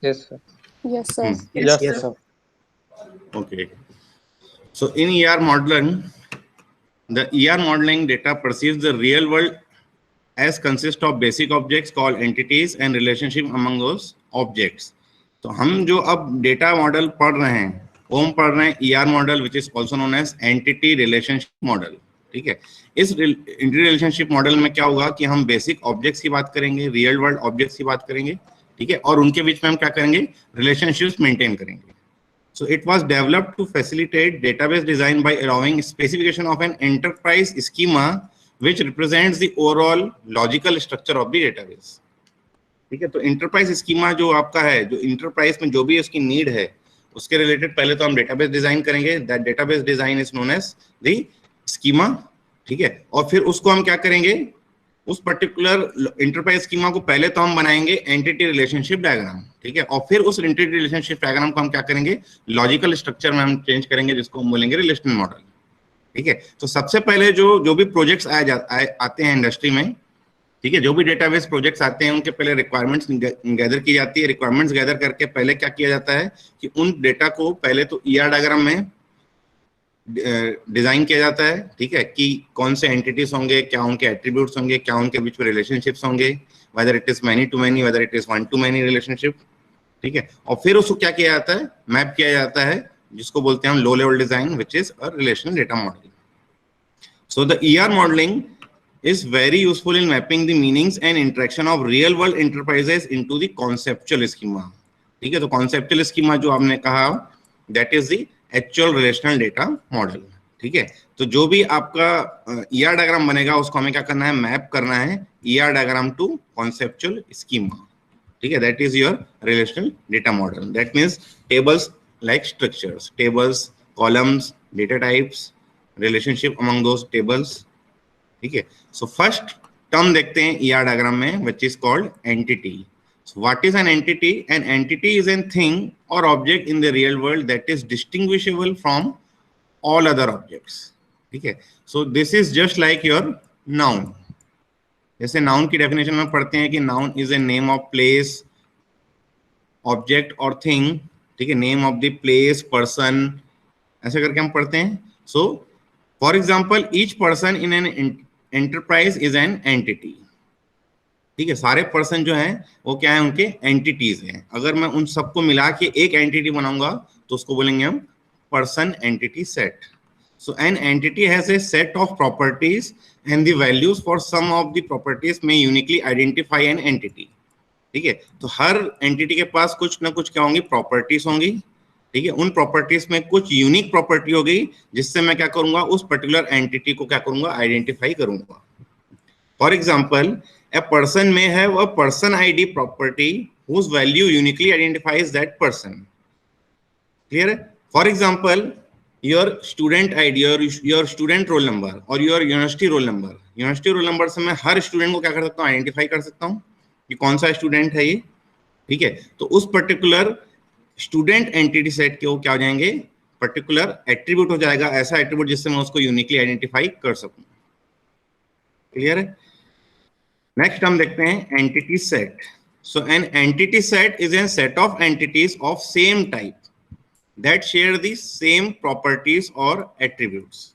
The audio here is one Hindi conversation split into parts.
Yes, sir. Yes, sir. Yes, Yes, sir. sir. Okay. So in ER modeling, the ER modeling data perceives the real world as consist of basic objects called entities and relationship among those objects. तो हम जो अब डेटा मॉडल पढ़ रहे हैं वो हम पढ़ रहे हैं ER model which is also known as entity relationship model. ठीक है, इस एंटिटी रिलेशनशिप मॉडल में क्या होगा कि हम बेसिक ऑब्जेक्ट्स की बात करेंगे, रियल वर्ल्ड ऑब्जेक्ट्स की बात करेंगे, ठीक है, और उनके बीच में हम क्या करेंगे, रिलेशनशिप्स मेंटेन करेंगे। So it was developed to facilitate database design by allowing specification of an enterprise schema which represents the overall logical structure of the database। ठीक है, तो enterprise schema जो आपका है, जो enterprise में जो भी उसकी need है उसके related पहले तो हम database design करेंगे। That database design is known as the schema। ठीक है, और फिर उसको हम क्या करेंगे, उस पर्टिकुलर इंटरप्राइज स्कीमा को पहले तो हम बनाएंगे एंटिटी रिलेशनशिप डायग्राम। ठीक है, और फिर उस एंटिटी रिलेशनशिप डायग्राम को हम क्या करेंगे, लॉजिकल स्ट्रक्चर में हम चेंज करेंगे, जिसको हम बोलेंगे रिलेशनल मॉडल। ठीक है, तो सबसे पहले जो भी प्रोजेक्ट्स आते हैं इंडस्ट्री में, ठीक है, जो भी डेटाबेस प्रोजेक्ट्स आते हैं उनके पहले रिक्वायरमेंट्स गैदर की जाती है। रिक्वायरमेंट्स गैदर करके पहले क्या किया जाता है कि उन डेटा को पहले तो ईआर डायग्राम में डिजाइन किया जाता है। ठीक है, कि कौन से एंटिटीज होंगे, क्या उनके एट्रीब्यूट्स होंगे, क्या उनके बीच में रिलेशनशिप्स होंगे, whether it is many to many, whether it is one to many relationship. ठीक है, और फिर उसको क्या किया जाता है, मैप किया जाता है, जिसको बोलते हैं हम low level design which is a relational data model. So the ER modelling is very useful in mapping the meanings and interaction of real world enterprises into the conceptual schema। ठीक है, तो conceptual schema जो आपने कहा that is the actual relational data model। ठीक है, तो जो भी आपका ER डायग्राम बनेगा उसको हमें क्या करना है, मैप करना है ER diagram to conceptual schema। ठीक है, that is your relational data model। that means tables like structures, tables, columns, data types, relationship among those tables। ठीक है, सो फर्स्ट टर्म देखते हैं ईआर डायग्राम में which is called entity. So what is an entity? An entity is an thing or object in the real world that is distinguishable from all other objects. ठीक है, so this is just like your noun. जैसे नाउन की डेफिनेशन में पढ़ते हैं कि noun is a name of place, object or thing. ठीक है, name of the place, person, ऐसे करके हम पढ़ते हैं। So for example each person in an enterprise is an entity. ठीक है, सारे पर्सन जो हैं वो क्या है, उनके एंटिटीज हैं। अगर मैं उन सबको मिला के एक एंटिटी बनाऊंगा तो उसको बोलेंगे हम person entity set. So an entity has a set of properties and the values for some of the properties may uniquely identify an entity. ठीक है, तो हर एंटिटी के पास कुछ ना कुछ क्या होंगी, प्रॉपर्टीज होंगी। ठीक है, उन प्रॉपर्टीज में कुछ यूनिक प्रॉपर्टी हो गई जिससे मैं क्या करूंगा, उस पर्टिकुलर एंटिटी को क्या करूंगा, आइडेंटिफाई करूंगा। For example a person may have a person ID property whose value uniquely identifies that person। clear? For example your student ID or your student roll number or your university roll number, university roll number से मैं हर स्टूडेंट को क्या कर सकता हूँ, आइडेंटिफाई कर सकता हूँ कि कौन सा स्टूडेंट है ये। ठीक है, तो उस पर्टिकुलर स्टूडेंट एंटिटी सेट के वो क्या हो जाएंगे, पर्टिकुलर एट्रीब्यूट हो जाएगा, ऐसा एट्रीब्यूट जिससे मैं उसको यूनिकली आइडेंटिफाई कर सकूं। क्लियर है? नेक्स्ट हम देखते हैं entity set. So an entity set is an set of entities of same type that share the same properties और एट्रीब्यूट्स।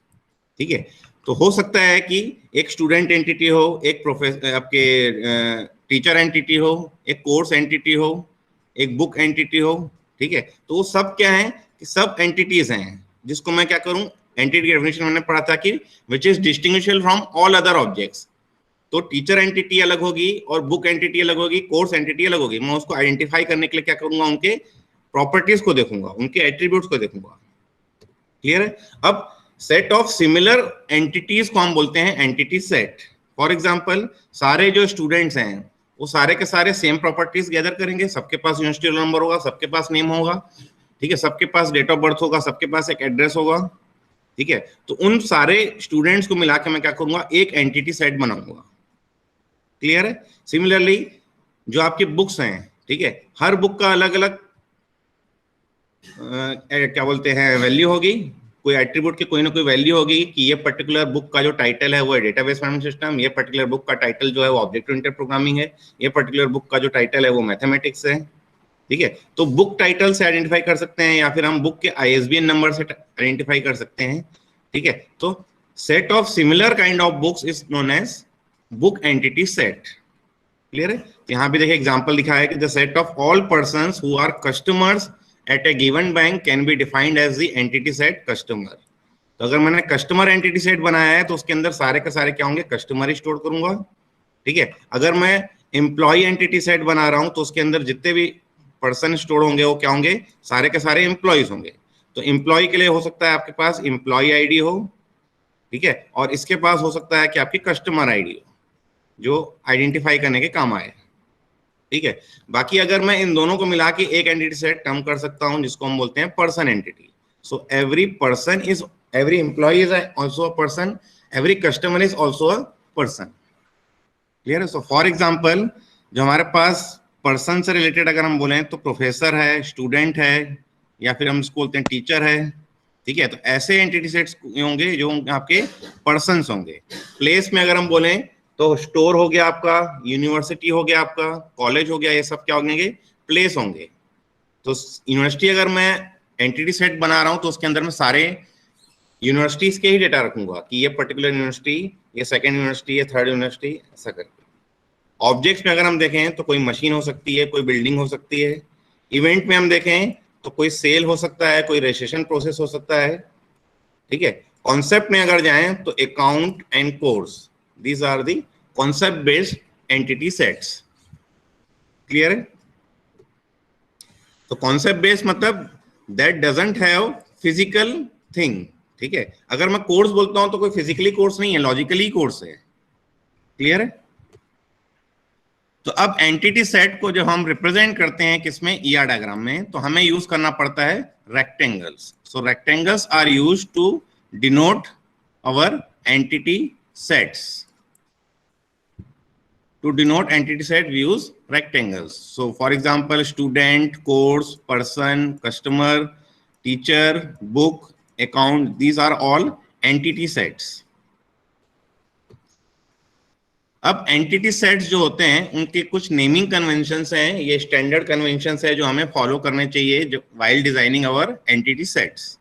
ठीक है, तो हो सकता है कि एक स्टूडेंट एंटिटी हो, एक प्रोफेसर आपके टीचर एंटिटी हो, एक कोर्स एंटिटी हो, एक बुक एंटिटी हो। ठीक है, तो वो सब क्या है कि सब एंटिटीज हैं जिसको मैं क्या करूं, एंटिटी डेफिनेशन मैंने पढ़ा था कि which is distinguishable from all other objects. तो टीचर एंटिटी अलग होगी और बुक एंटिटी अलग होगी, कोर्स एंटिटी अलग होगी। मैं उसको आइडेंटिफाई करने के लिए क्या करूंगा, उनके प्रॉपर्टीज को देखूंगा, उनके एट्रीब्यूट्स को देखूंगा। क्लियर है? अब सेट ऑफ सिमिलर एंटिटीज को हम बोलते हैं एंटिटी सेट। फॉर एग्जाम्पल सारे जो स्टूडेंट्स हैं वो सारे के सारे सेम प्रॉपर्टीज गैदर करेंगे, सबके पास यूनिवर्सिटी रोल नंबर होगा, सबके पास नेम होगा। ठीक है, सबके पास डेट ऑफ बर्थ होगा, सबके पास एक एड्रेस होगा। ठीक है, तो उन सारे स्टूडेंट्स को मिला के मैं क्या करूंगा, एक एंटिटी सेट बनाऊंगा। क्लियर है? सिमिलरली जो आपकी बुक्स हैं, ठीक है, हर बुक का अलग अलग क्या बोलते हैं, वैल्यू होगी, कोई एट्रीब्यूट की कोई ना कोई वैल्यू होगी कि ये पर्टिकुलर बुक का जो टाइटल है वो है डेटाबेस मैनेजमेंट सिस्टम, ये पर्टिकुलर बुक का टाइटल जो है वो ऑब्जेक्ट ओरिएंटेड प्रोग्रामिंग है, ये पर्टिकुलर बुक का जो टाइटल है वो मैथमेटिक्स है। ठीक है, तो बुक टाइटल से आइडेंटिफाई कर सकते हैं या फिर हम बुक के ISBN नंबर से आइडेंटिफाई कर सकते हैं। ठीक है, तो set of similar kind of books is known as book entity set. Clear है? यहाँ पे देखिए एग्जांपल लिखा है कि the set of all persons who are customers at a given bank can be defined as the entity set customer. तो अगर मैंने कस्टमर एंटिटी सेट बनाया है तो उसके अंदर सारे के सारे क्या होंगे, कस्टमर ही स्टोर करूंगा। ठीक है, अगर मैं एम्प्लॉय एंटिटी सेट बना रहा हूं तो उसके अंदर जितने भी पर्सन स्टोर होंगे वो क्या होंगे, सारे के सारे एम्प्लॉयज होंगे। तो एम्प्लॉय के लिए हो सकता है आपके पास एम्प्लॉय आईडी हो, ठीक है, और इसके पास हो सकता है कि आपकी कस्टमर आईडी हो जो आइडेंटिफाई करने के काम आए। ठीक है, बाकी अगर मैं इन दोनों को मिला के एक एंटिटी सेट टर्म कर सकता हूं जिसको हम बोलते हैं person entity. So every person is, every employee is also a person, every customer is also a person. Clear है? सो फॉर एग्जाम्पल जो हमारे पास पर्सन से रिलेटेड अगर हम बोलें तो प्रोफेसर है, स्टूडेंट है, या फिर हम इसको बोलते हैं टीचर है। ठीक है, तो ऐसे एंटिटी सेट्स होंगे जो आपके पर्सन्स होंगे। प्लेस में अगर हम बोलें तो स्टोर हो गया आपका, यूनिवर्सिटी हो गया आपका, कॉलेज हो गया, ये सब क्या होंगे, प्लेस होंगे। तो यूनिवर्सिटी अगर मैं एंटिटी सेट बना रहा हूं तो उसके अंदर मैं सारे यूनिवर्सिटीज के ही डेटा रखूंगा कि ये पर्टिकुलर यूनिवर्सिटी, ये सेकंड यूनिवर्सिटी, ये थर्ड यूनिवर्सिटी, ऐसा करके। ऑब्जेक्ट्स में अगर हम देखें तो कोई मशीन हो सकती है, कोई बिल्डिंग हो सकती है। इवेंट में हम देखें तो कोई सेल हो सकता है, कोई रजिस्ट्रेशन प्रोसेस हो सकता है। ठीक है, कॉन्सेप्ट में अगर जाएं तो account and course, these are the concept based entity sets. Clear है? तो कॉन्सेप्ट बेस्ड मतलब that doesn't have physical thing. ठीक है, अगर मैं कोर्स बोलता हूं तो कोई फिजिकली कोर्स नहीं है, लॉजिकली कोर्स है। क्लियर है? तो अब एंटिटी सेट को जब हम रिप्रेजेंट करते हैं किसमें, ER डायग्राम में, तो हमें यूज करना पड़ता है rectangles. So rectangles are used to denote our entity sets. To denote entity set, we use rectangles. So for example, student, course, person, customer, teacher, book, account, these are all entity sets. अब एंटिटी सेट्स जो होते हैं उनके कुछ नेमिंग कन्वेंशंस हैं, ये स्टैंडर्ड कन्वेंशंस है जो हमें फॉलो करने चाहिए जो while designing our entity sets.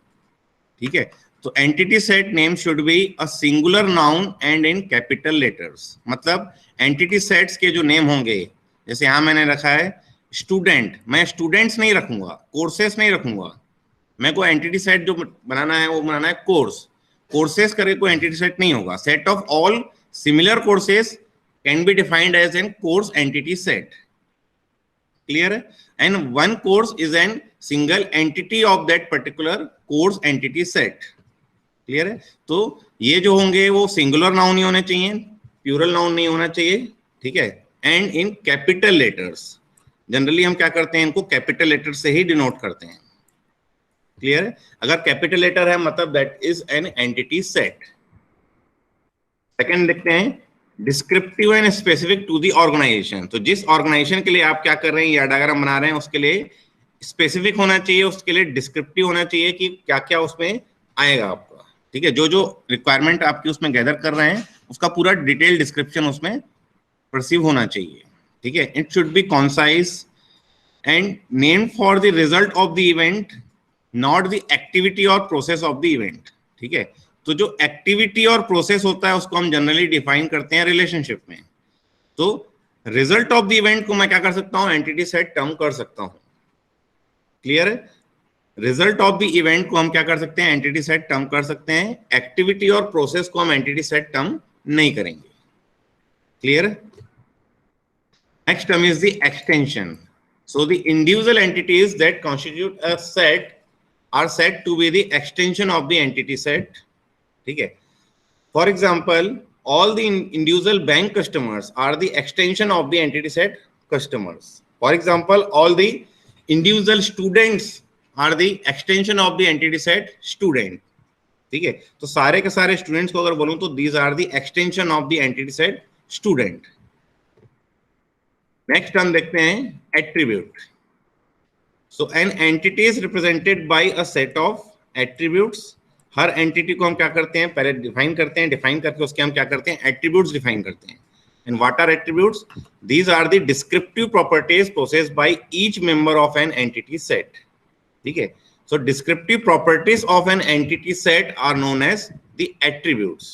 ठीक है, तो entity set name should be a singular noun and in capital letters. मतलब एंटिटी सेट्स के जो नेम होंगे, जैसे यहां मैंने रखा है स्टूडेंट, मैं स्टूडेंट्स नहीं रखूंगा, कोर्सेस नहीं रखूंगा। मैं को एंटिटी सेट जो बनाना है वो बनाना है कोर्स, कोर्सेस करके कोई एंटिटी सेट नहीं होगा। Set of all similar courses can be defined as an course entity set. Clear है? And one course is an single entity of that particular course entity set. Clear है? तो ये जो होंगे वो सिंगुलर नाउन ही होने चाहिए, प्लूरल नाउन नहीं होना चाहिए। ठीक है, and in capital letters. Generally हम क्या करते हैं, इनको कैपिटल लेटर से ही डिनोट करते हैं। क्लियर है? अगर कैपिटल लेटर है मतलब that is an entity set. Second देखते हैं descriptive and specific to the organization. तो जिस ऑर्गेनाइजेशन के लिए आप क्या कर रहे हैं या डायग्राम बना रहे हैं उसके लिए स्पेसिफिक होना चाहिए, उसके लिए डिस्क्रिप्टिव होना चाहिए कि क्या क्या उसमें आएगा आपका। ठीक है, जो जो रिक्वायरमेंट आपकी उसमें गैदर कर रहे हैं उसका पूरा डिटेल डिस्क्रिप्शन उसमें परसीव होना चाहिए। ठीक है, it should B concise and name for the result of the event, not the activity और प्रोसेस ऑफ द इवेंट। ठीक है, तो जो एक्टिविटी और प्रोसेस होता है उसको हम जनरली डिफाइन करते हैं रिलेशनशिप में। तो रिजल्ट ऑफ द इवेंट को मैं क्या कर सकता हूं, एंटिटी सेट टर्म कर सकता हूं। क्लियर है? रिजल्ट ऑफ द इवेंट को हम क्या कर सकते हैं, एंटिटी सेट टर्म कर सकते हैं। एक्टिविटी और प्रोसेस को हम एंटिटी सेट टर्म नहीं करेंगे। Clear? Next term is the extension. So the individual entities that constitute a set are said to be the extension of the entity set. ठीक है, for example all the individual bank customers are the extension of the entity set customers. For example, all the individual students are the extension of the entity set student. ठीक है, तो सारे के सारे स्टूडेंट्स को अगर बोलूं तो these are the extension of the entity set student. Next हम देखते हैं attribute. So an entity is represented by a set of attributes. Her entity को हम क्या करते हैं, पहले डिफाइन करते हैं, डिफाइन करके उसके हम क्या करते हैं, एट्रीब्यूट्स डिफाइन करते हैं। And what are attributes? These are the descriptive properties possessed by each member of an entity set. ठीक है, so descriptive properties of an entity set are known as the attributes.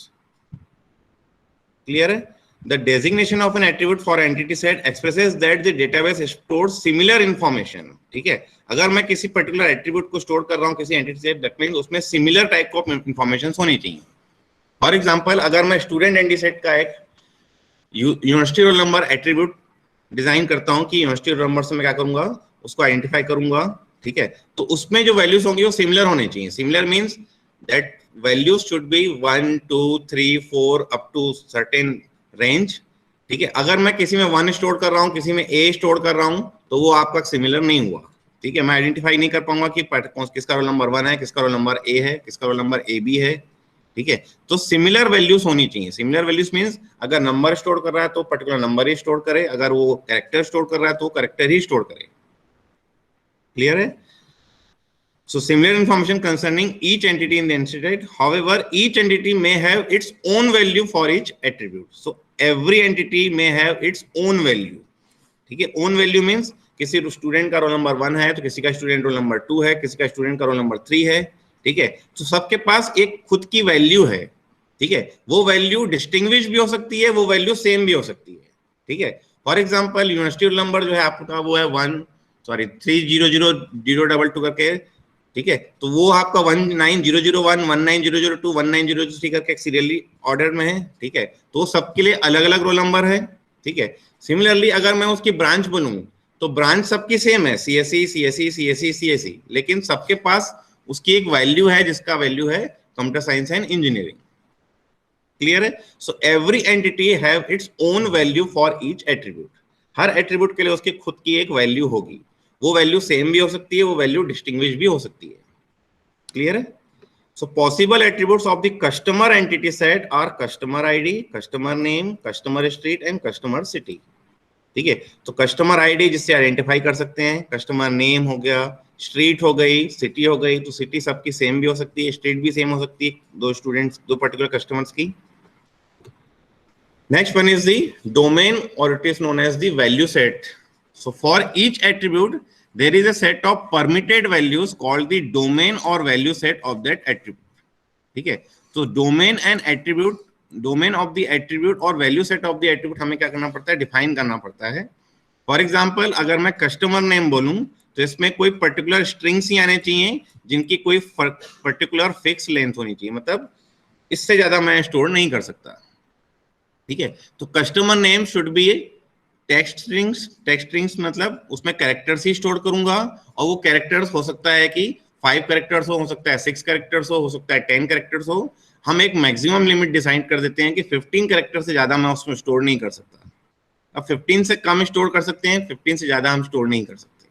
Clear है? The designation of an attribute for entity set expresses that the database stores similar information. ठीक है, अगर मैं किसी पर्टिकुलर एट्रीब्यूट को स्टोर कर रहा हूँ किसी एंटिटी सेट, दैट मींस उसमें सिमिलर टाइप ऑफ इंफॉर्मेशन होनी चाहिए. फॉर एग्जांपल, अगर मैं स्टूडेंट एंटिटी सेट का एक university roll number attribute design करता हूं कि यूनिवर्सिटी रोल नंबर से मैं क्या करूंगा, उसको आइडेंटिफाई करूंगा. ठीक है, तो उसमें जो वैल्यूज होंगी वो सिमिलर होने चाहिए. Similar means that values should be 1 2 3 4 up to certain range. ठीक है, अगर मैं किसी में 1 स्टोर कर रहा हूं, किसी में A स्टोर कर रहा हूं, तो वो आपका सिमिलर नहीं हुआ. ठीक है, मैं आइडेंटिफाई नहीं कर पाऊंगा कि किसका रोल नंबर 1 है, किसका रोल नंबर A है, किसका रोल नंबर AB है. ठीक है, तो सिमिलर वैल्यूज होनी चाहिए. सिमिलर वैल्यूज मींस अगर नंबर स्टोर कर रहा है तो पर्टिकुलर नंबर ही स्टोर करे, अगर वो कैरेक्टर स्टोर कर रहा है तो कैरेक्टर ही स्टोर करे. क्लियर है? So similar information concerning each entity in the entity set. However, each entity may have its own value for each attribute. So every entity may have its own value. ठीक है, own value means किसी स्टूडेंट का रोल नंबर 1 है तो किसी का स्टूडेंट रोल नंबर 2 है, किसी का स्टूडेंट का रोल नंबर 3 है. ठीक है, तो सबके पास एक खुद की वैल्यू है. ठीक है, वो वैल्यू डिस्टिंग्विश भी हो सकती है, वो वैल्यू सेम भी हो सकती है. ठीक है, for example university roll number जो है आपका वो है 300022 करके. ठीक है, तो वो आपका 19001 19002 19003 करके एक सीरियली ऑर्डर में है. ठीक है, तो सबके लिए अलग अलग रोल नंबर है. ठीक है, सिमिलरली अगर मैं उसकी ब्रांच बनूं तो ब्रांच सबकी सेम है, CSE CSE CSE CSE, लेकिन सबके पास उसकी एक वैल्यू है जिसका वैल्यू है computer science and engineering. Clear है? So every entity have its own value for each attribute. हर एट्रीब्यूट के लिए उसकी खुद की एक वैल्यू होगी. वो वैल्यू सेम भी हो सकती है, वो वैल्यू डिस्टिंग्विश भी हो सकती है. क्लियर है? So possible attributes of the customer entity set are customer ID, customer name, customer street and customer city. ठीक है, तो कस्टमर आईडी जिससे आइडेंटिफाई कर सकते हैं, कस्टमर नेम हो गया, स्ट्रीट हो गई, सिटी हो गई. तो सिटी सबकी सेम भी हो सकती है, स्ट्रीट भी सेम हो सकती है, दो स्टूडेंट्स, दो पर्टिकुलर कस्टमर्स की. Next one is the domain or it is known as the value set. So for each attribute, there is a set of permitted values called the domain or value set of that attribute. ठीक है, तो domain and attribute, domain of the attribute और value set of the attribute हमें क्या करना पड़ता है, डिफाइन करना पड़ता है. फॉर एग्जाम्पल, अगर मैं कस्टमर नेम बोलूं तो इसमें कोई पर्टिकुलर स्ट्रिंग्स ही आने चाहिए जिनकी कोई पर्टिकुलर फिक्स लेंथ होनी चाहिए, मतलब इससे ज्यादा मैं स्टोर नहीं कर सकता. ठीक है, तो customer name should B text strings मतलब उसमें कैरेक्टर्स ही स्टोर करूंगा, और वो कैरेक्टर्स हो सकता है कि 5 कैरेक्टर्स हो सकता है 6 कैरेक्टर्स हो सकता है 10 कैरेक्टर्स हो. हम एक मैक्सिमम लिमिट डिसाइड कर देते हैं कि 15 कैरेक्टर से ज्यादा मैं उसमें स्टोर नहीं कर सकता. अब 15 से कम स्टोर कर सकते हैं, 15 से ज्यादा हम स्टोर नहीं कर सकते.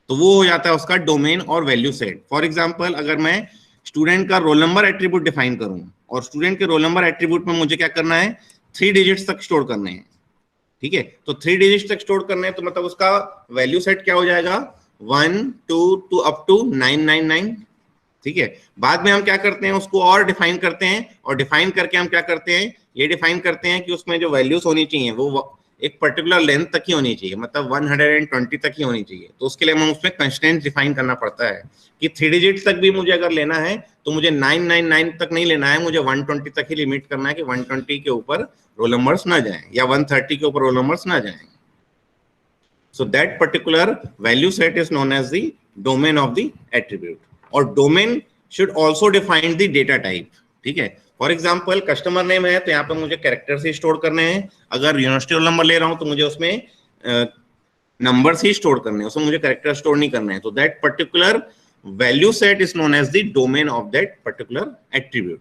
तो वो हो जाता है उसका डोमेन और वैल्यू सेट. फॉर एग्जाम्पल, अगर मैं स्टूडेंट का रोल नंबर एट्रीब्यूट डिफाइन करूं और स्टूडेंट के रोल नंबर एट्रीब्यूट में मुझे क्या करना है, 3 डिजिट्स तक स्टोर करने हैं. ठीक है, तो 3 डिजिट्स तक स्टोर करने हैं, तो मतलब उसका वैल्यू सेट क्या हो जाएगा, 1 2 टू अप टू 999. ठीक है, बाद में हम क्या करते हैं, उसको और डिफाइन करते हैं, और डिफाइन करके हम क्या करते हैं, ये डिफाइन करते हैं कि उसमें जो वैल्यूज होनी चाहिए वो एक पर्टिकुलर लेंथ तक ही होनी चाहिए, मतलब 120 तक ही होनी चाहिए. तो उसके लिए हम उसमें कंस्ट्रेंट डिफाइन करना पड़ता है कि 3 डिजिट तक भी मुझे अगर लेना है तो मुझे 999 तक नहीं लेना है, मुझे 120 तक ही लिमिट करना है कि 120 के ऊपर रोल नंबर्स ना जाएं या 130 के ऊपर रोल नंबर्स ना जाएं. So that particular value set is known as the domain of the attribute. और domain should also define the data type. ठीक है, फॉर एग्जाम्पल कस्टमर नेम है तो यहाँ पे मुझे कैरेक्टर्स ही स्टोर करने हैं. अगर यूनिवर्सिटी रोल नंबर ले रहा हूँ तो मुझे उसमें नंबर्स ही स्टोर करने हैं, उसमें मुझे कैरेक्टर स्टोर नहीं करना है. तो that particular value set is known as the domain of that particular attribute.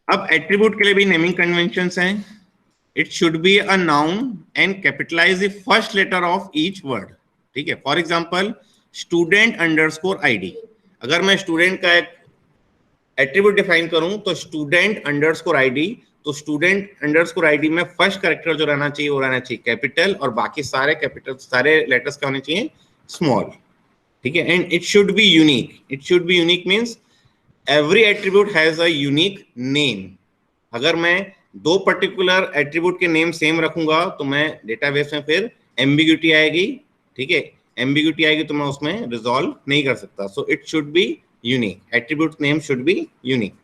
अब एट्रीब्यूट के लिए भी नेमिंग कन्वेंशंस हैं. It should be a noun and capitalize the first letter of each word. ठीक है, for example student underscore ID. अगर मैं स्टूडेंट का एक एट्रीब्यूट डिफाइन करूं तो स्टूडेंट अंडरस्कोर आईडी, तो स्टूडेंट अंडरस्कोर आईडी में फर्स्ट कैरेक्टर जो रहना चाहिए वो रहना चाहिए कैपिटल, और बाकी सारे कैपिटल सारे लेटर्स क्या होने चाहिए, स्मॉल. ठीक है, and it should be unique. It should be unique means every attribute has a unique name. अगर मैं दो पर्टिकुलर एट्रीब्यूट के नेम सेम रखूंगा तो मैं डेटाबेस में फिर एम्बिग्यूटी आएगी, ठीक है, एम्बिग्यूटी आएगी तो मैं उसमें रिजॉल्व नहीं कर सकता. So it should be unique, attribute name should be unique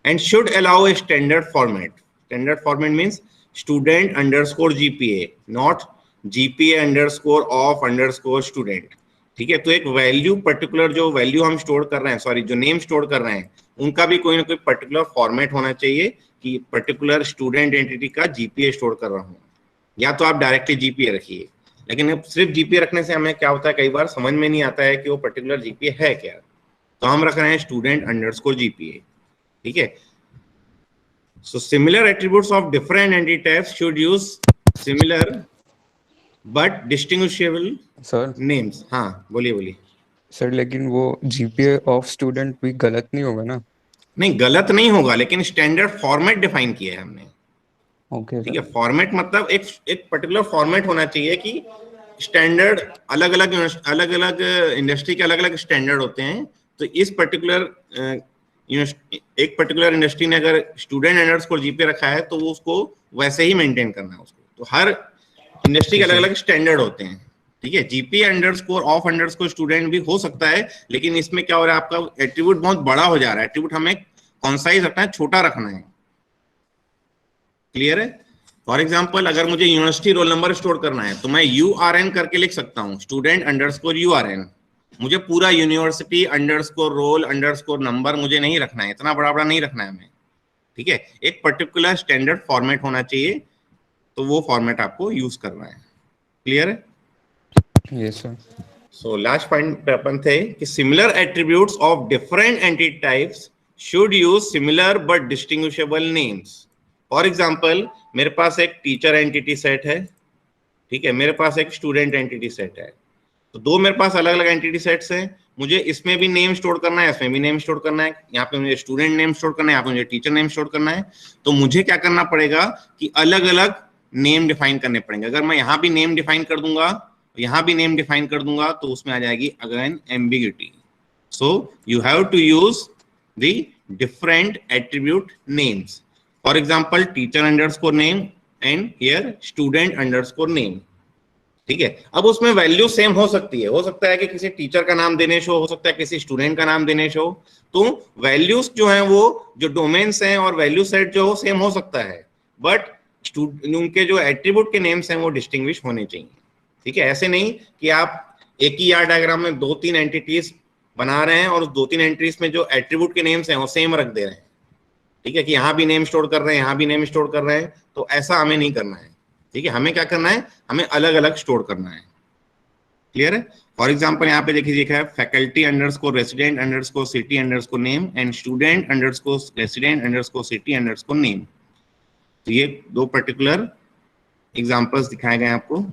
and should allow a standard format. Standard format means student underscore GPA, not GPA underscore of underscore student. ठीक है, तो एक वैल्यू पर्टिकुलर जो वैल्यू हम स्टोर कर रहे हैं, सॉरी जो नेम स्टोर कर रहे हैं, उनका भी कोई ना कोई पर्टिकुलर फॉर्मेट होना चाहिए कि पर्टिकुलर स्टूडेंट एंटिटी का जीपीए स्टोर कर रहा हूँ. या तो आप डायरेक्टली जीपीए रखिए, लेकिन अब सिर्फ जीपीए रखने से हमें क्या होता है, कई बार समझ में नहीं आता है कि वो पर्टिकुलर जीपीए है क्या. तो हम रख रहे हैं स्टूडेंट अंडरस्कोर जीपीए. ठीक है. So similar attributes of different entity types should use similar but distinguishable sir names. हाँ बोलिए बोलिए. सर लेकिन वो जीपीए ऑफ स्टूडेंट भी गलत नहीं होगा ना? नहीं गलत नहीं होगा, लेकिन स्टैंडर्ड फॉर्मेट डिफाइन किया है हमने. ओके ठीक है, फॉर्मेट मतलब एक पर्टिकुलर फॉर्मेट होना चाहिए कि स्टैंडर्ड अलग अलग इंडस्ट्री के अलग अलग स्टैंडर्ड होते हैं. तो इस पर्टिकुलर एक पर्टिकुलर इंडस्ट्री ने अगर स्टूडेंट अंडरस्कोर जीपीए रखा है तो वो उसको वैसे ही मेंटेन करना है उसको. तो हर इंडस्ट्री के अलग अलग स्टैंडर्ड होते हैं. ठीक है, GPA underscore of underscore student भी हो सकता है, लेकिन इसमें क्या हो रहा है, आपका एट्रीब्यूट बहुत बड़ा हो जा रहा है. एट्रीब्यूट हमें कॉन्साइज रखना है, छोटा रखना है. क्लियर है. फॉर एग्जाम्पल अगर मुझे यूनिवर्सिटी रोल नंबर स्टोर करना है तो मैं URN करके लिख सकता हूँ, स्टूडेंट अंडरस्कोर URN. मुझे पूरा university underscore roll underscore number मुझे नहीं रखना है, इतना बड़ा बड़ा नहीं रखना है हमें. ठीक है, एक पर्टिकुलर स्टैंडर्ड फॉर्मेट होना चाहिए, तो वो फॉर्मेट आपको यूज करना है. क्लियर है. Yes sir. So last point पे अपन थे कि similar attributes of different entity types should use similar but distinguishable names. For example मेरे पास एक टीचर एंटिटी सेट है, ठीक है, मेरे पास एक स्टूडेंट एंटिटी सेट है. तो दो मेरे पास अलग अलग एंटिटी सेट्स हैं. मुझे इसमें भी नेम स्टोर करना है, इसमें भी नेम स्टोर करना है. यहाँ पे मुझे स्टूडेंट नेम स्टोर करना है, यहाँ पे मुझे टीचर नेम स्टोर करना है. तो मुझे क्या करना पड़ेगा कि अलग अलग नेम डिफाइन करने पड़ेंगे. अगर मैं यहाँ भी नेम डिफाइन कर दूंगा, यहाँ भी नेम डिफाइन कर दूंगा, तो उसमें आ जाएगी again ambiguity. So you have to use the different attribute names. For example teacher underscore name and here student underscore name. ठीक है, अब उसमें वैल्यू सेम हो सकती है, हो सकता है कि किसी टीचर का नाम दिनेश हो सकता है किसी स्टूडेंट का नाम दिनेश हो. तो वैल्यूज जो हैं वो जो डोमेन्स हैं और वैल्यू सेट जो हो सेम हो सकता है, बट उनके जो एट्रीब्यूट के नेम्स हैं वो डिस्टिंग्विश होने चाहिए. ठीक है, ऐसे नहीं कि आप एक ही यार डायग्राम में दो तीन एंटिटीज बना रहे हैं और उस दो तीन एंटिटीज में जो एट्रीब्यूट के नेम्स हैं वो सेम रख दे रहे हैं. ठीक है, कि यहाँ भी नेम स्टोर कर रहे हैं, यहाँ भी नेम स्टोर कर रहे हैं, तो ऐसा हमें नहीं करना है. ठीक है, हमें क्या करना है, हमें अलग अलग स्टोर करना है. क्लियर है. फॉर एग्जाम्पल यहाँ पे देखिए लिखा है faculty underscore resident underscore city underscore name and student underscore resident underscore city underscore name. तो ये दो पर्टिकुलर एग्जांपल्स दिखाए गए आपको.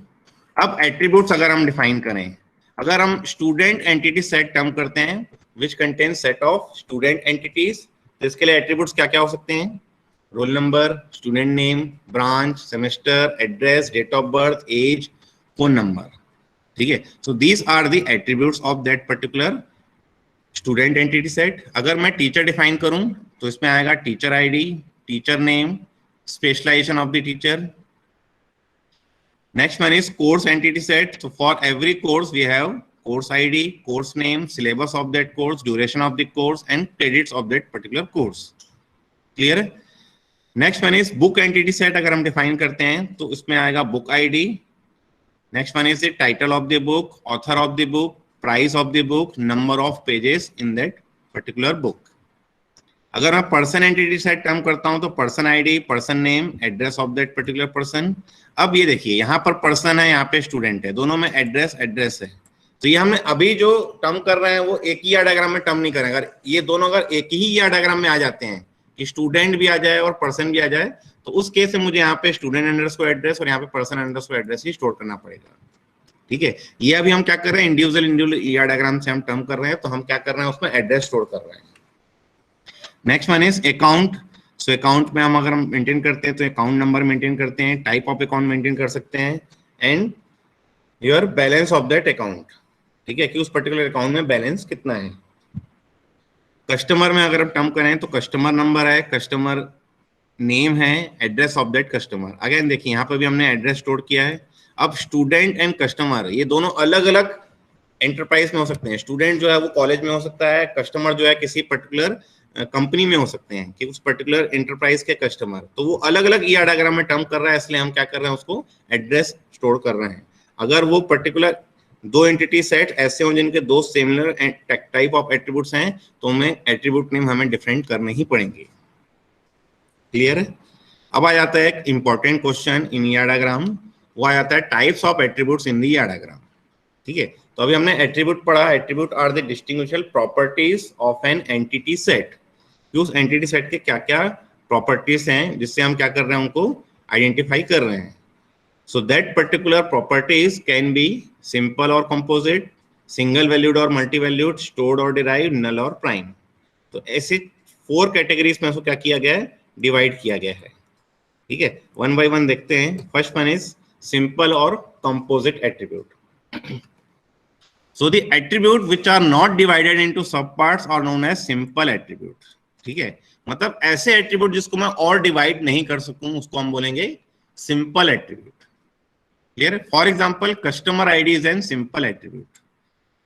अब एट्रीब्यूट्स अगर हम डिफाइन करें, अगर हम स्टूडेंट एंटिटी सेट टर्म करते हैं which contain set of student entities, तो इसके लिए एट्रीब्यूट्स क्या क्या हो सकते हैं, roll number, student name, branch, semester, address, date of birth, age, phone number. ठीक है, so these are the attributes of that particular student entity set. अगर मैं टीचर डिफाइन करूं तो इसमें आएगा teacher ID, teacher name, specialization of the teacher. Next one is course entity set. So for every course we have course ID, course name, syllabus of that course, duration of the course and credits of that particular course. Clear? Next one is book entity set. अगर हम define करते हैं तो इसमें आएगा book ID. Next one is the title of the book, author of the book, price of the book, number of pages in that particular book. अगर मैं पर्सन एंटिटी सेट टर्म करता हूं तो person ID, person name, address of that particular person. अब ये देखिए यहाँ पर पर्सन है, यहाँ पे स्टूडेंट है, दोनों में एड्रेस है. तो ये हमने अभी जो टर्म कर रहे हैं वो एक ही डायग्राम में टर्म नहीं करें. अगर ये दोनों अगर एक ही डायग्राम में आ जाते हैं कि स्टूडेंट भी आ जाए और पर्सन भी आ जाए, तो उस केस में मुझे यहाँ पे स्टूडेंट अंडरस्कोर एड्रेस और यहाँ पे पर्सन अंडरस्कोर एड्रेस ही स्टोर करना पड़ेगा. ठीक है, ये अभी हम क्या कर रहे हैं, इंडिविजुअल डायग्राम से हम टर्म कर रहे हैं, तो हम क्या कर रहे हैं, उसमें एड्रेस स्टोर कर रहे हैं. Next one is account. So account में हम अगर हम मेंटेन करते हैं तो अकाउंट नंबर मेंटेन करते हैं, टाइप ऑफ अकाउंट मेंटेन कर सकते हैं and your balance of that account. ठीक है, कि उस पर्टिकुलर अकाउंट में बैलेंस कितना है. कस्टमर में अगर आप टर्म करें तो कस्टमर नंबर है, कस्टमर नेम है, address of that customer. Again देखिए यहाँ पे भी हमने एड्रेस स्टोर किया है। अब स्टूडेंट एंड कस्टमर ये दोनों अलग अलग एंटरप्राइज में हो सकते हैं। स्टूडेंट जो है वो कॉलेज में हो सकता है, कस्टमर जो है किसी पर्टिकुलर कंपनी में हो सकते हैं, कि उस पर्टिकुलर एंटरप्राइज के कस्टमर। तो वो अलग अलग ईआर डायग्राम में टर्म कर रहा है, इसलिए हम क्या कर रहे हैं, उसको एड्रेस स्टोर कर रहे हैं। अगर वो पर्टिकुलर दो एंटिटी सेट ऐसे हों जिनके दो सिमिलर टाइप ऑफ एट्रीब्यूट्स हैं, तो हमें एट्रीब्यूट नेम हमें डिफरेंट करने ही पड़ेंगे। क्लियर है? अब आ जाता है एक important question in ER diagram, वो आ जाता है types of attributes in the ER diagram. ठीक है, तो अभी हमने एट्रीब्यूट पढ़ा। Attribute are the distinguishable properties of an entity set. उस एंटिटी सेट के क्या क्या प्रॉपर्टीज हैं जिससे हम क्या कर रहे हैं, उनको आइडेंटिफाई कर रहे हैं। सो that particular properties can be simple और कंपोजिट, सिंगल वैल्यूड और मल्टी वैल्यूड, स्टोर्ड और डिराइव्ड, नल और प्राइम। तो ऐसे 4 कैटेगरीज में उसको क्या किया गया है, डिवाइड किया गया है। ठीक है, वन बाय वन देखते हैं। फर्स्ट वन इज सिंपल और composite attribute. So the attribute which are not divided into subparts are known as simple attribute। ठीक है, मतलब ऐसे एट्रीब्यूट जिसको मैं और डिवाइड नहीं कर सकूं उसको हम बोलेंगे simple attribute. Clear? For example customer ID is an simple attribute.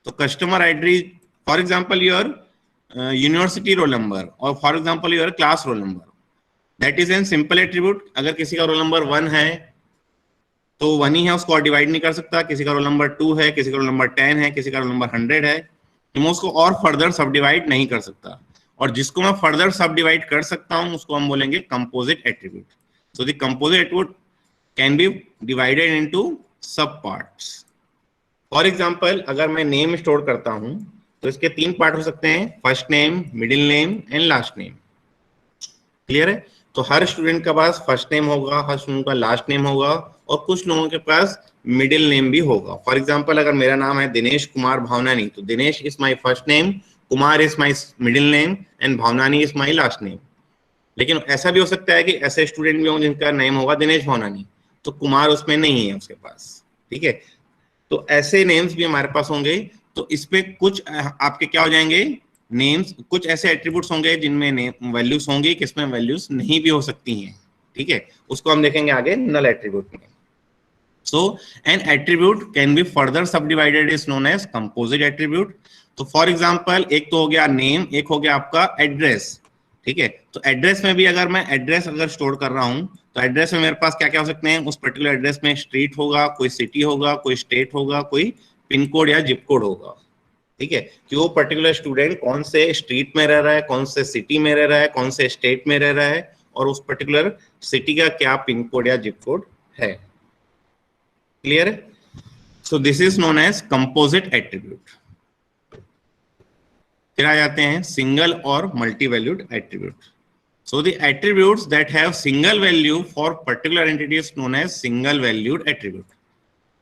तो customer ID, for example your university roll number or for example your class roll number, that is an simple attribute. अगर किसी का रोल नंबर 1 है तो 1 ही है, उसको और डिवाइड नहीं कर सकता। किसी का रोल नंबर 2 है, किसी का रोल नंबर 10 है, किसी का रोल नंबर 100 है, तो मैं उसको और फर्दर सब डिवाइड नहीं कर सकता। और जिसको मैं फर्दर सब डिवाइड कर सकता हूं उसको हम बोलेंगे composite attribute. So the composite attribute can B divided into सब पार्ट्स। फॉर एग्जांपल अगर मैं नेम स्टोर करता हूं तो इसके 3 पार्ट हो सकते हैं, first name, middle name and last name. Clear है? तो हर स्टूडेंट के पास फर्स्ट नेम होगा, हर स्टूडेंट का लास्ट नेम होगा, और कुछ लोगों के पास मिडिल नेम भी होगा। फॉर एग्जांपल अगर मेरा नाम है दिनेश कुमार भावनानी, तो Dinesh is my first name, Kumar is my middle name and Bhavnani is my last name. लेकिन ऐसा भी हो सकता है कि ऐसे स्टूडेंट भी होंगे जिनका नेम होगा दिनेश भावनानी, तो कुमार उसमें नहीं है उसके पास। ठीक है, तो ऐसे नेम्स भी हमारे पास होंगे। तो इस पे कुछ आपके क्या हो जाएंगे, नेम्स, कुछ ऐसे एट्रीब्यूट्स होंगे जिनमें नेम वैल्यूज होंगी, किसमें वैल्यूज नहीं भी हो सकती हैं। ठीक है, उसको हम देखेंगे आगे नल एट्रीब्यूट में। So an attribute can be further subdivided is known as composite attribute. तो फॉर एग्जांपल एक तो हो गया नेम, एक हो गया आपका एड्रेस। ठीक है, तो एड्रेस में भी अगर मैं एड्रेस अगर स्टोर कर रहा हूं तो एड्रेस में मेरे पास क्या क्या हो सकते हैं, उस पर्टिकुलर एड्रेस में स्ट्रीट होगा, कोई सिटी होगा, कोई स्टेट होगा, कोई पिन कोड या जिप कोड होगा। ठीक है, कि वो पर्टिकुलर स्टूडेंट कौन से स्ट्रीट में रह रहा है, कौन से सिटी में रह रहा है, कौन से स्टेट में रह रहा है, और उस पर्टिकुलर सिटी का क्या पिन कोड या जिप कोड है। क्लियर है? So this is known as composite attribute. फिर आ जाते हैं सिंगल और multi valued attribute. So the attributes that have single value for particular entity is known as single valued attribute.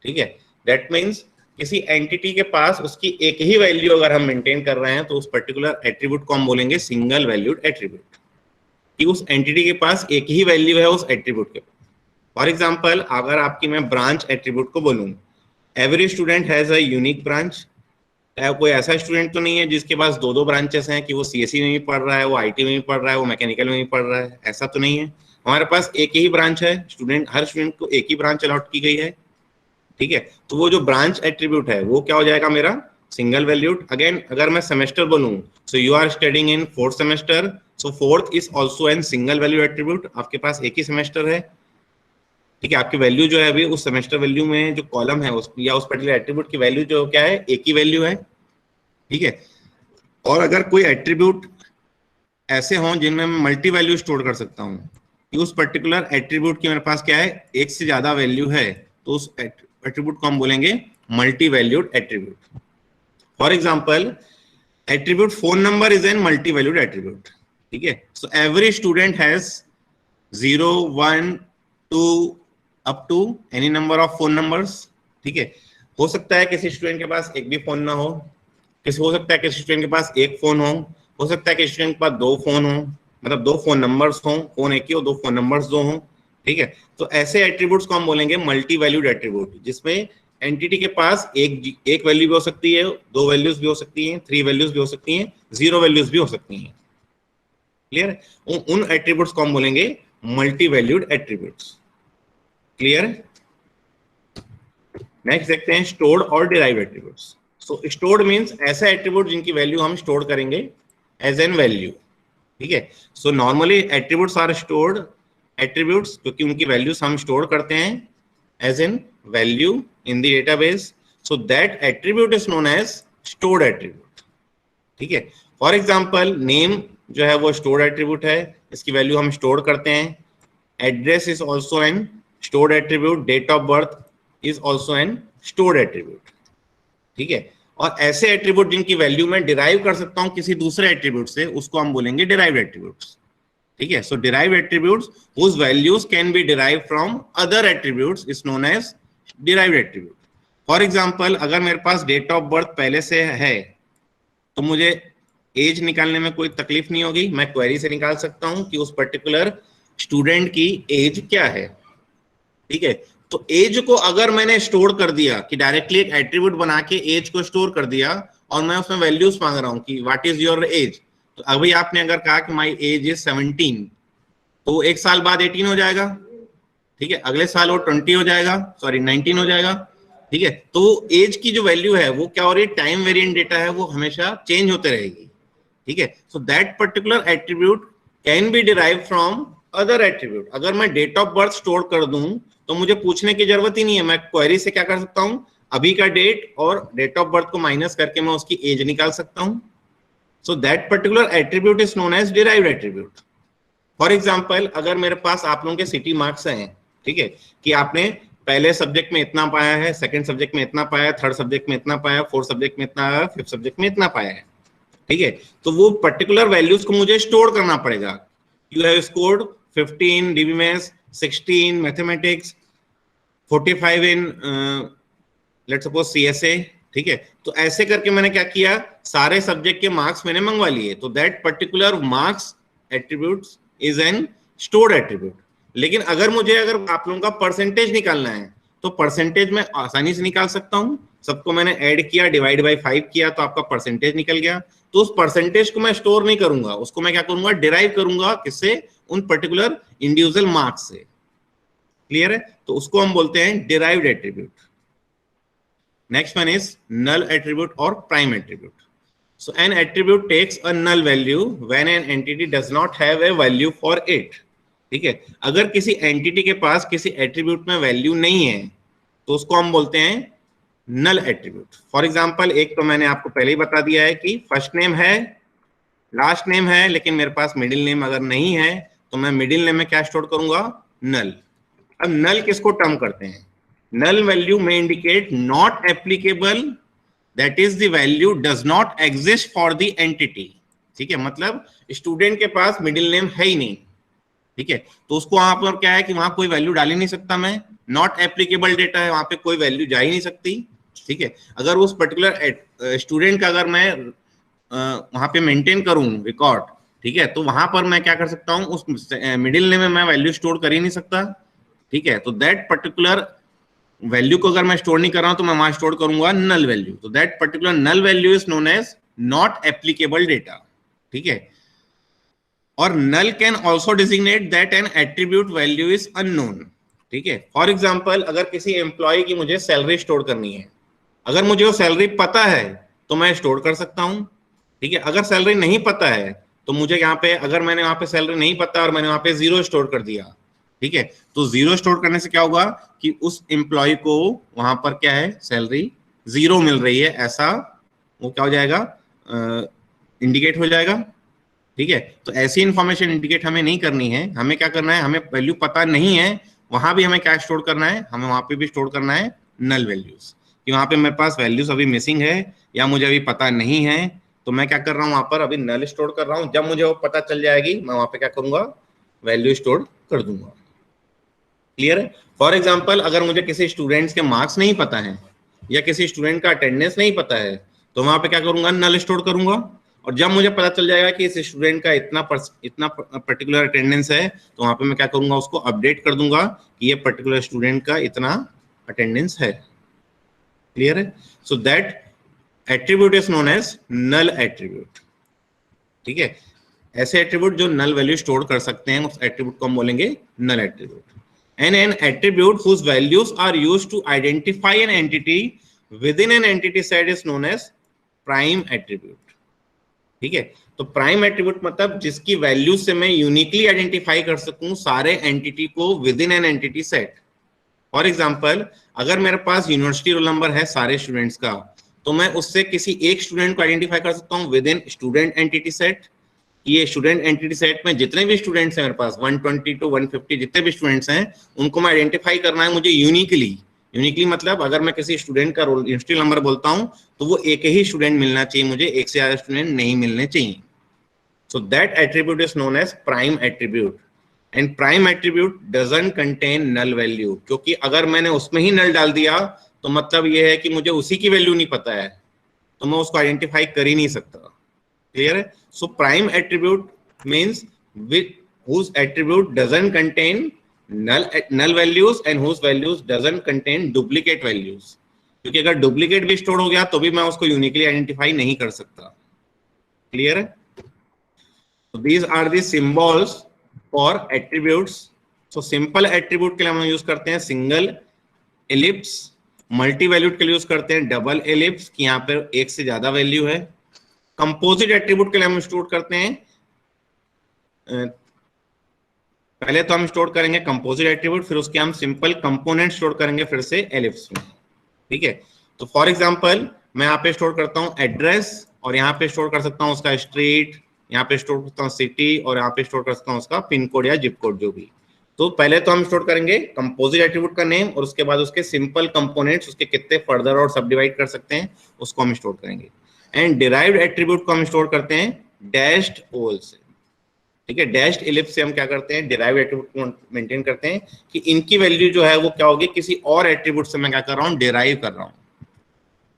ठीक है, दैट मीन्स किसी एंटिटी के पास उसकी एक ही वैल्यू अगर हम मेंटेन कर रहे हैं तो उस पर्टिकुलर एट्रीब्यूट को हम बोलेंगे सिंगल वैल्यूड एट्रीब्यूट, कि उस एंटिटी के पास एक ही वैल्यू है उस एट्रीब्यूट के। फॉर एग्जांपल अगर आपकी मैं ब्रांच एट्रीब्यूट को बोलूं, every student has a unique branch. कोई ऐसा स्टूडेंट तो नहीं है जिसके पास 2-2 ब्रांचेस हैं, कि वो सीएससी में भी पढ़ रहा है, वो आईटी में भी पढ़ रहा है, वो मैकेनिकल में भी पढ़ रहा है, ऐसा तो नहीं है। हमारे पास एक ही ब्रांच है, स्टूडेंट, हर स्टूडेंट को एक ही ब्रांच अलॉट की गई है। ठीक है, तो वो जो ब्रांच एट्रीब्यूट है वो क्या हो जाएगा, मेरा सिंगल वैल्यूड। अगेन अगर मैं सेमेस्टर बोलूं, so you are studying in 4th semester, so 4th is also an single value attribute. आपके पास एक ही सेमेस्टर है। ठीक है, आपकी वैल्यू जो है अभी उस सेमेस्टर वैल्यू में जो कॉलम है उस या उस पर्टिकुलर एट्रीब्यूट की वैल्यू जो क्या है, एक ही वैल्यू है। ठीक है, और अगर कोई एट्रीब्यूट ऐसे हों जिनमें मैं मल्टी वैल्यू स्टोर कर सकता हूं, कि उस पर्टिकुलर एट्रीब्यूट की मेरे पास क्या है, एक से ज्यादा वैल्यू है, तो उस एट्रीब्यूट को हम बोलेंगे multi valued attribute. For example attribute phone number is an multi valued attribute. ठीक है, so every student has 0, 1, 2 up to any number of phone numbers. ठीक है, हो सकता है किसी स्टूडेंट के पास एक भी फोन ना हो, किसी हो सकता है किसी स्टूडेंट के पास एक फोन हो सकता है कि स्टूडेंट के पास 2 फोन हो, मतलब 2 फोन नंबर्स हों, फोन एक ही हो, 2 फोन नंबर्स 2 हों। ठीक है, तो ऐसे एट्रीब्यूट्स को हम बोलेंगे मल्टी वैल्यूड एट्रीब्यूट, जिसमें एंटिटी के पास एक वैल्यू भी हो सकती है, 2 वैल्यूज भी हो सकती हैं, 3 वैल्यूज भी हो सकती हैं, 0 वैल्यूज भी हो सकती हैं। क्लियर है? उन एट्रीब्यूट्स को हम बोलेंगे मल्टी वैल्यूड एट्रीब्यूट्स। क्लियर है? नेक्स्ट देखते हैं स्टोर्ड और derive attributes. So stored means ऐसा एट्रीब्यूट जिनकी वैल्यू हम स्टोर करेंगे एज एन वैल्यू। ठीक है, सो normally attributes are stored attributes क्योंकि उनकी वैल्यूज हम स्टोर करते हैं as an value in the database, so that attribute is known as stored attribute. ठीक है, फॉर एग्जांपल नेम जो है वो स्टोर्ड एट्रीब्यूट है, इसकी वैल्यू हम स्टोर करते हैं। Address is also an stored attribute, date of birth is also an stored attribute. ठीक है, और ऐसे एट्रीब्यूट जिनकी वैल्यू मैं डिराइव कर सकता हूं किसी दूसरे एट्रीब्यूट से, उसको हम बोलेंगे डिराइव्ड एट्रीब्यूट्स। ठीक है, so derived attributes whose values can be derived from other attributes is known as derived attribute। For example अगर मेरे पास डेट ऑफ बर्थ पहले से है तो मुझे एज निकालने में कोई तकलीफ नहीं होगी, मैं क्वेरी से निकाल सकता हूं कि उस पर्टिकुलर स्टूडेंट की एज क्या है। ठीक है, तो एज को अगर मैंने स्टोर कर दिया कि डायरेक्टली एक एट्रीब्यूट बना के एज को स्टोर कर दिया और मैं उसमें वैल्यूज मांग रहा हूं कि व्हाट इज योर एज, तो अभी आपने अगर कहा कि माई एज इज 17, तो एक साल बाद 18 हो जाएगा। ठीक है, अगले साल वो 20 हो जाएगा, सॉरी 19 हो जाएगा। ठीक है, तो एज की जो वैल्यू है वो क्या हो रही है, टाइम वेरिएंट डेटा है, वो हमेशा चेंज होते रहेगी। ठीक है, so that particular attribute can be derive from other attribute. अगर मैं डेट ऑफ बर्थ स्टोर कर दूं तो मुझे पूछने की जरूरत ही नहीं है, मैं क्वेरी से क्या कर सकता हूं, अभी का डेट और डेट ऑफ बर्थ को माइनस करके मैं उसकी एज निकाल सकता हूं। So that particular attribute is known as derived attribute. For example अगर मेरे पास आप लोगों के सिटी मार्क्स हैं, ठीक है, कि आपने पहले सब्जेक्ट में इतना पाया है, सेकंड सब्जेक्ट में इतना पाया, थर्ड सब्जेक्ट में इतना पाया, फोर्थ सब्जेक्ट में इतना आया, फिफ्थ सब्जेक्ट में इतना पाया है। ठीक है, तो वो पर्टिकुलर वैल्यूज को मुझे स्टोर करना पड़ेगा। You have scored 15 DBMS, 16 mathematics, 45 in let's suppose CSA. ठीक है, तो ऐसे करके मैंने क्या किया, सारे सब्जेक्ट के मार्क्स मैंने मंगवा लिए, तो that particular marks attributes is an stored attribute. लेकिन अगर आप लोगों का परसेंटेज निकालना है तो परसेंटेज में आसानी से निकाल सकता हूं, सबको मैंने ऐड किया, डिवाइड बाय 5 किया तो आपका परसेंटेज निकल गया। तो उस परसेंटेज को मैं स्टोर नहीं करूंगा, उसको मैं क्या करूंगा, डिराइव करूंगा। किससे, उन पर्टिकुलर इंडिविजुअल मार्क्स से। क्लियर है, तो उसको हम बोलते हैं derived attribute. Next one is null attribute or prime attribute. So an attribute takes a null value when an entity does not have a value for it। ठीक है, अगर किसी एंटिटी के पास किसी एट्रीब्यूट में वैल्यू नहीं है तो उसको हम बोलते हैं नल एट्रीब्यूट। फॉर एग्जांपल एक तो मैंने आपको पहले ही बता दिया है कि फर्स्ट नेम है, लास्ट नेम है, लेकिन मेरे पास मिडिल नेम अगर नहीं है तो मैं मिडिल नेम में क्या स्टोर करूंगा, नल। अब नल किसको टर्म करते हैं, नल वैल्यू में indicate not applicable, that is the value does not exist for the entity. ठीक है, मतलब स्टूडेंट के पास मिडिल नेम है ही नहीं। ठीक है, तो उसको वहां पर क्या है कि वहां कोई वैल्यू डाल ही नहीं सकता मैं, नॉट एप्लीकेबल डेटा है, वहां पे कोई वैल्यू जा ही नहीं सकती। ठीक है, अगर उस पर्टिकुलर स्टूडेंट का अगर मैं वहां पे मेंटेन करूं रिकॉर्ड, ठीक है, तो वहां पर मैं क्या कर सकता हूं, उस मिडिल नेम में मैं वैल्यू स्टोर कर ही नहीं सकता। ठीक है, तो दैट पर्टिकुलर वैल्यू को अगर मैं स्टोर नहीं कर रहा हूं तो मैं वहां स्टोर करूंगा नल वैल्यू। तो that particular null value is known as not applicable data. ठीक है, और null can also designate that an attribute value is unknown. ठीक है, फॉर एग्जाम्पल अगर किसी एम्प्लॉय की मुझे सैलरी स्टोर करनी है, अगर मुझे वो सैलरी पता है तो मैं स्टोर कर सकता हूं। ठीक है, अगर सैलरी नहीं पता है तो मुझे यहाँ पे, अगर मैंने वहां पे सैलरी नहीं पता और मैंने वहां पे 0 स्टोर कर दिया, ठीक है, तो 0 स्टोर करने से क्या होगा कि उस एम्प्लॉय को वहां पर क्या है, सैलरी 0 मिल रही है, ऐसा वो क्या हो जाएगा, इंडिकेट हो जाएगा। ठीक है, तो ऐसी इंफॉर्मेशन इंडिकेट हमें नहीं करनी है, हमें क्या करना है, हमें वैल्यू पता नहीं है, वहां भी हमें क्या स्टोर करना है, हमें वहां पे भी स्टोर करना है नल वैल्यूज, कि वहां पे मेरे पास वैल्यूज अभी मिसिंग है या मुझे अभी पता नहीं है, तो मैं क्या कर रहा हूँ, वहां पर अभी नल स्टोर कर रहा हूँ। जब मुझे वो पता चल जाएगी मैं वहां पे क्या करूंगा, वैल्यू स्टोर कर दूंगा। क्लियर है, फॉर एग्जाम्पल अगर मुझे किसी स्टूडेंट्स के मार्क्स नहीं पता है या किसी स्टूडेंट का अटेंडेंस नहीं पता है तो वहां पे क्या करूंगा, नल स्टोर करूंगा। और जब मुझे पता चल जाएगा कि इस स्टूडेंट का इतना पर्टिकुलर अटेंडेंस है तो वहां पे मैं क्या करूंगा, उसको अपडेट कर दूंगा कि ये पर्टिकुलर स्टूडेंट का इतना अटेंडेंस है। क्लियर है, so that attribute is known as null attribute. ठीक है, ऐसे एट्रीब्यूट जो नल वैल्यू स्टोर कर सकते हैं, उस एट्रीब्यूट को हम बोलेंगे null attribute. And an attribute whose values are used to identify an entity within an entity set is known as prime attribute. ठीक है, तो प्राइम एट्रीब्यूट मतलब जिसकी वैल्यू से मैं यूनिकली आइडेंटिफाई कर सकूं सारे एंटिटी को with in an entity set. For example, अगर मेरे पास यूनिवर्सिटी रोल नंबर है सारे स्टूडेंट्स का, तो मैं उससे किसी एक स्टूडेंट को आइडेंटिफाई कर सकता हूँ with in student entity set. ये स्टूडेंट एंटिटी सेट में जितने भी स्टूडेंट्स हैं मेरे पास 120 to 150 जितने भी स्टूडेंट्स हैं, उनको मैं आइडेंटिफाई करना है मुझे यूनिकली. यूनिकली मतलब अगर मैं किसी स्टूडेंट का रोल यूनिवर्सिटी नंबर बोलता हूं तो वो एक ही स्टूडेंट मिलना चाहिए मुझे, एक से ज्यादा स्टूडेंट नहीं मिलने चाहिए. So that attribute is known as prime attribute. And prime attribute doesn't contain null value, क्योंकि अगर मैंने उसमें ही नल डाल दिया तो मतलब ये है कि मुझे उसी की वैल्यू नहीं पता है, तो मैं उसको आइडेंटिफाई कर ही नहीं सकता. क्लियर है? So prime attribute means with whose attribute doesn't contain null values and whose values doesn't contain duplicate values. क्योंकि अगर डुप्लीकेट भी स्टोर हो गया तो भी मैं उसको यूनिकली आइडेंटिफाई नहीं कर सकता. क्लियर है? So these are the symbols for attributes. So simple attribute के लिए हम यूज करते हैं सिंगल एलिप्स, मल्टी वैल्यूड के लिए यूज करते हैं डबल एलिप्स कि यहाँ पर एक से ज्यादा वैल्यू है. कंपोजिट एट्रीब्यूट के लिए हम स्टोर करते हैं, पहले तो हम स्टोर करेंगे कंपोजिट एट्रीब्यूट, फिर उसके हम सिंपल कंपोनेंट स्टोर करेंगे फिर से एलिप्स में. ठीक है, तो फॉर एग्जांपल मैं यहाँ पे स्टोर करता हूँ एड्रेस, और यहाँ पे स्टोर कर सकता हूँ उसका स्ट्रीट, यहाँ पे स्टोर करता हूँ सिटी, और यहाँ पे स्टोर कर सकता हूँ उसका पिन कोड या जिप कोड जो भी. तो पहले तो हम स्टोर करेंगे कंपोजिट एट्रीब्यूट का नेम, और उसके बाद उसके सिंपल कंपोनेंट्स, उसके कितने फर्दर और सब डिवाइड कर सकते हैं उसको हम स्टोर करेंगे. एंड डिराइव्ड एट्रीब्यूट को हम स्टोर करते हैं डैश्ड ओल से. ठीक है, डैश्ड इलिप्स से हम क्या करते हैं, डिराइव्ड एट्रीब्यूट को मेंटेन करते हैं कि इनकी वैल्यू जो है वो क्या होगी, किसी और एट्रीब्यूट से मैं क्या कर रहा हूं, डिराइव कर रहा हूं.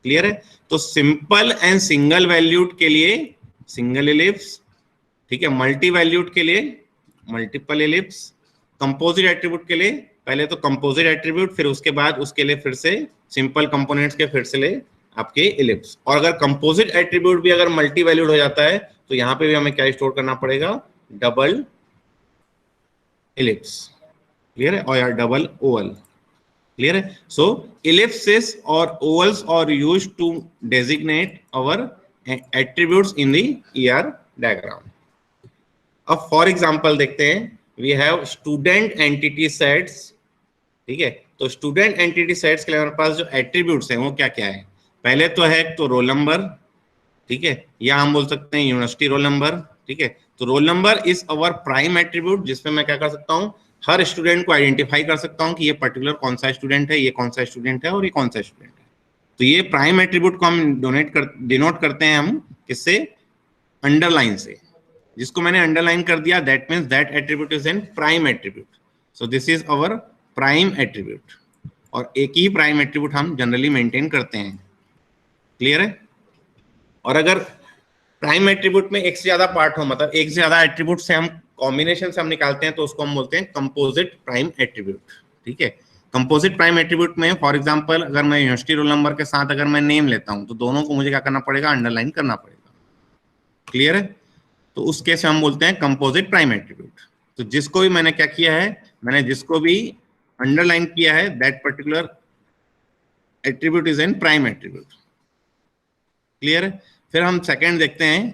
क्लियर है? तो सिंपल एंड सिंगल वैल्यूड के लिए सिंगल इलिप्स, ठीक है, मल्टी वैल्यूड के लिए मल्टीपल इलिप्स, कंपोजिट एट्रीब्यूट के लिए पहले तो कंपोजिट एट्रीब्यूट, फिर उसके बाद उसके लिए फिर से सिंपल कंपोनेंट्स के फिर से ले आपके इलिप्स. और अगर कंपोजिट एट्रीब्यूट भी अगर मल्टी वैल्यूड हो जाता है तो यहाँ पे भी हमें क्या स्टोर करना पड़ेगा, डबल इलिप्स. क्लियर है? और यार डबल ओवल. क्लियर है? सो इलिप्सिस और ovals are used to designate our attributes in the ER diagram. अब फॉर एग्जांपल देखते हैं, we have student entity sets. ठीक है, तो स्टूडेंट एंटिटी सेट्स के लिए हमारे पास जो एट्रीब्यूट्स हैं वो क्या क्या है. पहले तो है तो रोल नंबर, ठीक है, या हम बोल सकते हैं यूनिवर्सिटी रोल नंबर. ठीक है, तो roll number is our prime attribute, जिसमें मैं क्या कर सकता हूँ, हर स्टूडेंट को आइडेंटिफाई कर सकता हूँ कि ये पर्टिकुलर कौन सा स्टूडेंट है, ये कौन सा स्टूडेंट है और ये कौन सा स्टूडेंट है. तो ये प्राइम एट्रीब्यूट को हम डिनोट करते हैं हम किससे, अंडरलाइन से. जिसको मैंने अंडरलाइन कर दिया that means that attribute is an prime attribute. So this is our prime attribute, और एक ही प्राइम एट्रीब्यूट हम जनरली मेंटेन करते हैं. क्लियर है? और अगर प्राइम एट्रीब्यूट में एक से ज्यादा पार्ट हो, मतलब एक से ज्यादा एट्रीब्यूट से हम कॉम्बिनेशन से हम निकालते हैं, तो उसको हम बोलते हैं कंपोजिट प्राइम एट्रीब्यूट. ठीक है, कंपोजिट प्राइम एट्रीब्यूट में फॉर एग्जांपल अगर मैं यूनिवर्सिटी रोल नंबर के साथ अगर मैं नेम लेता हूं तो दोनों को मुझे क्या करना पड़ेगा, अंडरलाइन करना पड़ेगा. क्लियर है? तो उस केस में हम बोलते हैं कंपोजिट प्राइम एट्रीब्यूट. तो जिसको भी मैंने क्या किया है, मैंने जिसको भी अंडरलाइन किया है that particular attribute is an prime attribute. Clear है? फिर हम सेकंड देखते हैं,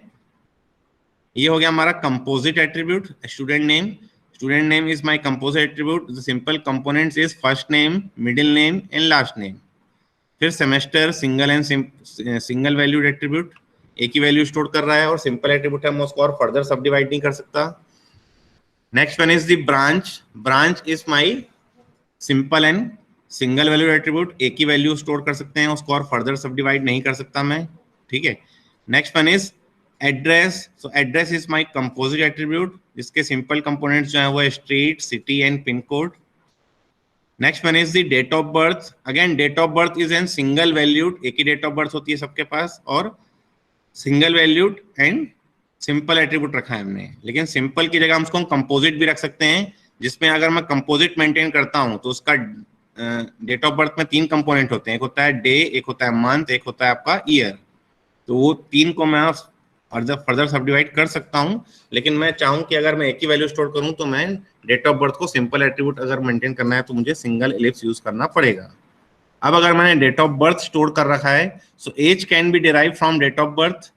ये हो गया हमारा composite attribute. Student name, student name is my composite attribute. The simple components is first name, middle name and last name. फिर semester, single and single valued attribute, एक ही वैल्यू स्टोर कर रहा है, और सिंपल एट्रीब्यूट है, मैं उसको और फर्दर सब डिवाइड नहीं कर सकता. Next one is the branch. Branch is my simple and single valued attribute, एक ही वैल्यू स्टोर कर सकते हैं, उसको और फर्दर सब डिवाइड नहीं कर सकता मैं. ठीक है. Next one is address. So address is my composite attribute, जिसके सिंपल कंपोनेंट्स जो है वो street, city and pin code. Next one is the date of birth. Again date of birth is an single valued, एक ही डेट ऑफ बर्थ होती है सबके पास, और single valued and simple attribute रखा है हमने. लेकिन सिंपल की जगह हम उसको कंपोजिट भी रख सकते हैं, जिसमें अगर मैं कंपोजिट मेंटेन करता हूं तो उसका डेट ऑफ बर्थ में 3 कंपोनेंट होते हैं, एक होता है डे, एक होता है मंथ, एक होता है आपका ईयर. तो वो 3 को मैं और जब फर्दर सब डिवाइड कर सकता हूँ, लेकिन मैं चाहूँ कि अगर मैं एक ही वैल्यू स्टोर करूँ तो मैं डेट ऑफ बर्थ को सिंपल एट्रीब्यूट अगर मेंटेन करना है तो मुझे सिंगल एलिप्स यूज करना पड़ेगा। अब अगर मैंने डेट ऑफ बर्थ स्टोर कर रखा है, so age can be derive from date of birth,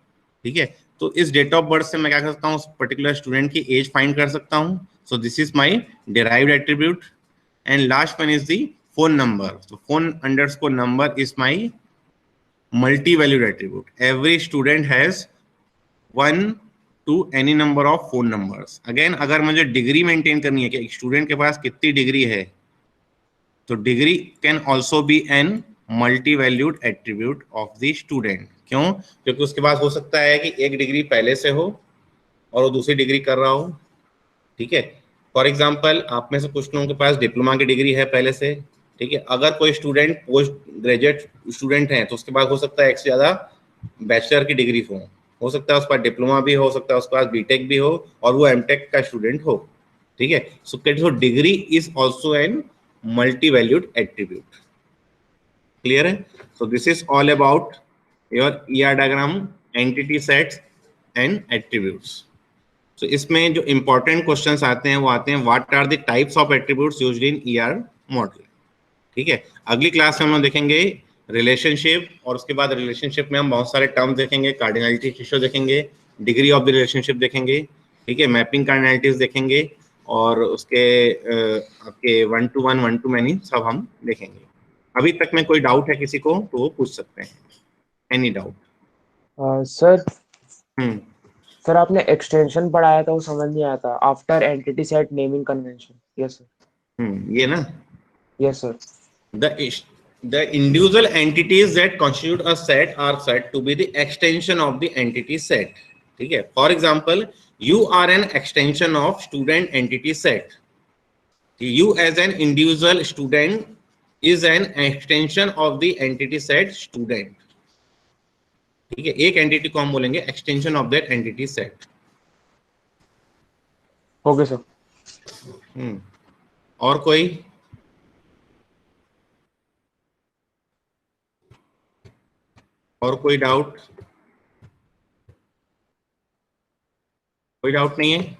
ठीक है। तो इस डेट ऑफ बर्थ से मैं क्या कर सकता हूँ, उस पर्टिकुलर स्टूडेंट की एज फाइंड कर सकता हूँ। सो this is my derived attribute. And last one is the phone number. So phone underscore number is my multi-valued attribute. Every student has one to any number of phone numbers. Again, अगर मुझे डिग्री मेंटेन करनी है कि एक स्टूडेंट के पास कितनी डिग्री है, तो degree can also be an multi valued attribute of the student. क्यों? क्योंकि उसके पास हो सकता है कि एक डिग्री पहले से हो और वो दूसरी डिग्री कर रहा हो, ठीक है। फॉर एग्जाम्पल, आप में से कुछ लोगों के पास डिप्लोमा की डिग्री है पहले से, ठीक है। अगर कोई स्टूडेंट पोस्ट ग्रेजुएट स्टूडेंट है तो उसके पास हो सकता है एक से ज्यादा बैचलर की डिग्री हो सकता है उसके पास डिप्लोमा भी हो सकता है उसके पास बीटेक भी हो और वो एमटेक का स्टूडेंट हो, ठीक है। So degree is also an multi valued attribute. Clear है? So this is all about your ER diagram, entity sets and attributes. तो इसमें जो इंपॉर्टेंट क्वेश्चंस आते हैं वो आते हैं, what are the types of attributes used in ER model, ठीक है। अगली क्लास में हम देखेंगे रिलेशनशिप, और उसके बाद रिलेशनशिप में हम बहुत सारे टर्म्स देखेंगे, कार्डिनलिटी रेशियो देखेंगे, डिग्री ऑफ द रिलेशनशिप देखेंगे, ठीक है, मैपिंग कार्डिनलिटीज देखेंगे, और उसके आपके वन टू मैनी सब हम देखेंगे। अभी तक में कोई डाउट है किसी को तो वो पूछ सकते हैं। Any doubt? सर हम्म सर आपने एक्सटेंशन पढ़ाया था वो समझ नहीं आया था, after entity set naming convention. Yes sir. ये ना, yes sir. the individual entities that constitute a set are said to be the extension of the entity set, ठीक है। For example, you are an extension of student entity set. You as an individual student is an extension of the entity set student, ठीक है। एक एंटिटी को हम बोलेंगे extension of that entity set. Okay sir. और कोई? और कोई डाउट? कोई डाउट नहीं है?